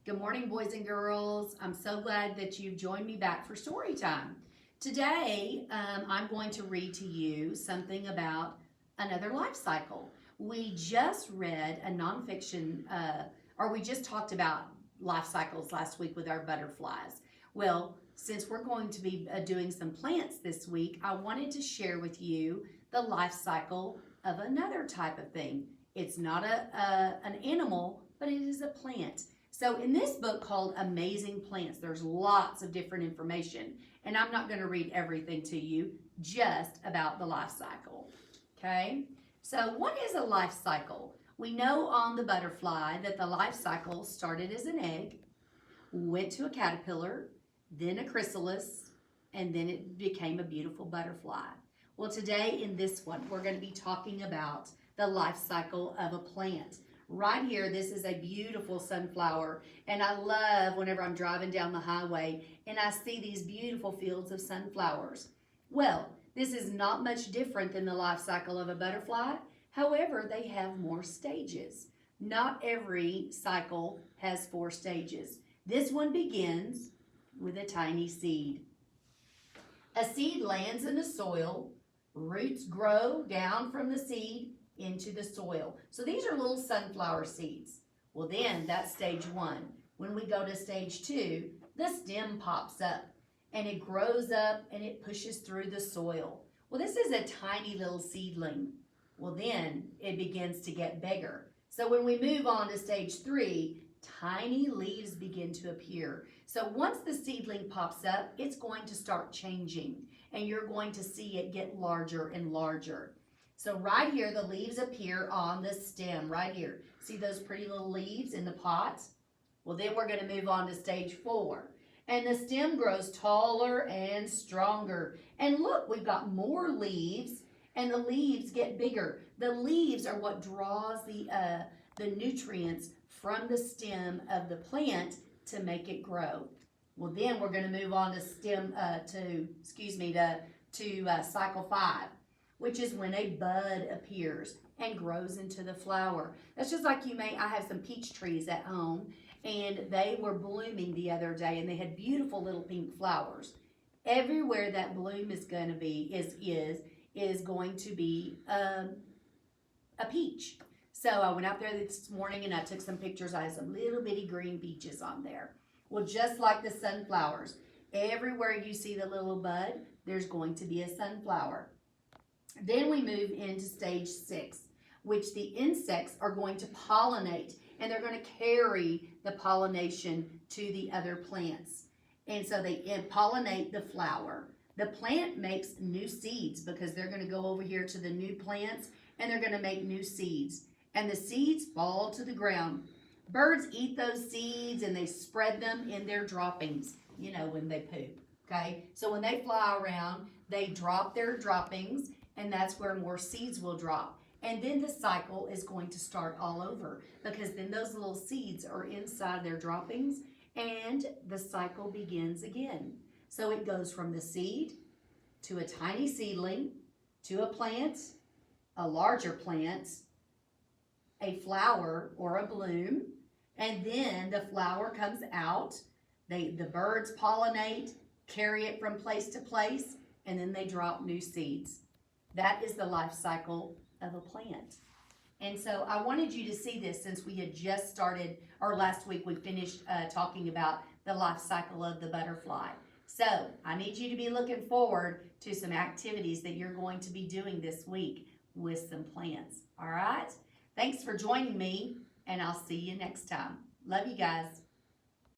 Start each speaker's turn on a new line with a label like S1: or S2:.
S1: Good morning, boys and girls. I'm so glad that you've joined me back for story time. Today, I'm going to read to you something about another life cycle. We just read a nonfiction, or we just talked about life cycles last week with our butterflies. Well, since we're going to be doing some plants this week, I wanted to share with you the life cycle of another type of thing. It's not an animal, but it is a plant. So in this book called Amazing Plants, there's lots of different information, and I'm not going to read everything to you, just about the life cycle, okay? So what is a life cycle? We know on the butterfly that the life cycle started as an egg, went to a caterpillar, then a chrysalis, and then it became a beautiful butterfly. Well, today in this one, we're going to be talking about the life cycle of a plant. Right here, this is a beautiful sunflower, and I love whenever I'm driving down the highway and I see these beautiful fields of sunflowers. Well, this is not much different than the life cycle of a butterfly. However, they have more stages. Not every cycle has 4 stages. This one begins with a tiny seed. A seed lands in the soil, roots grow down from the seed into the soil. So these are little sunflower seeds. Well, then that's stage 1. When we go to stage 2, the stem pops up and it grows up and it pushes through the soil. Well, this is a tiny little seedling. Well, then it begins to get bigger. So when we move on to stage 3, tiny leaves begin to appear. So once the seedling pops up, it's going to start changing and you're going to see it get larger and larger. So right here, the leaves appear on the stem, right here. See those pretty little leaves in the pot? Well, then we're going to move on to stage 4. And the stem grows taller and stronger. And look, we've got more leaves, and the leaves get bigger. The leaves are what draws the nutrients from the stem of the plant to make it grow. Well, then we're going to move on to cycle 5. Which is when a bud appears and grows into the flower. That's just like I have some peach trees at home, and they were blooming the other day, and they had beautiful little pink flowers. Everywhere that bloom is going to be is going to be a peach. So I went out there this morning and I took some pictures. I had some little bitty green peaches on there. Well, just like the sunflowers, everywhere you see the little bud, there's going to be a sunflower. Then we move into stage 6, which the insects are going to pollinate, and they're going to carry the pollination to the other plants. And so they pollinate the flower. The plant makes new seeds because they're going to go over here to the new plants, and they're going to make new seeds. And the seeds fall to the ground. Birds eat those seeds, and they spread them in their droppings, when they poop. Okay? So when they fly around, they drop their droppings, and that's where more seeds will drop. And then the cycle is going to start all over because then those little seeds are inside their droppings and the cycle begins again. So it goes from the seed to a tiny seedling to a plant, a larger plant, a flower or a bloom, and then the flower comes out. The birds pollinate, carry it from place to place, and then they drop new seeds. That is the life cycle of a plant. And so I wanted you to see this since we had just started, or last week we finished talking about the life cycle of the butterfly. So I need you to be looking forward to some activities that you're going to be doing this week with some plants. All right? Thanks for joining me, and I'll see you next time. Love you guys.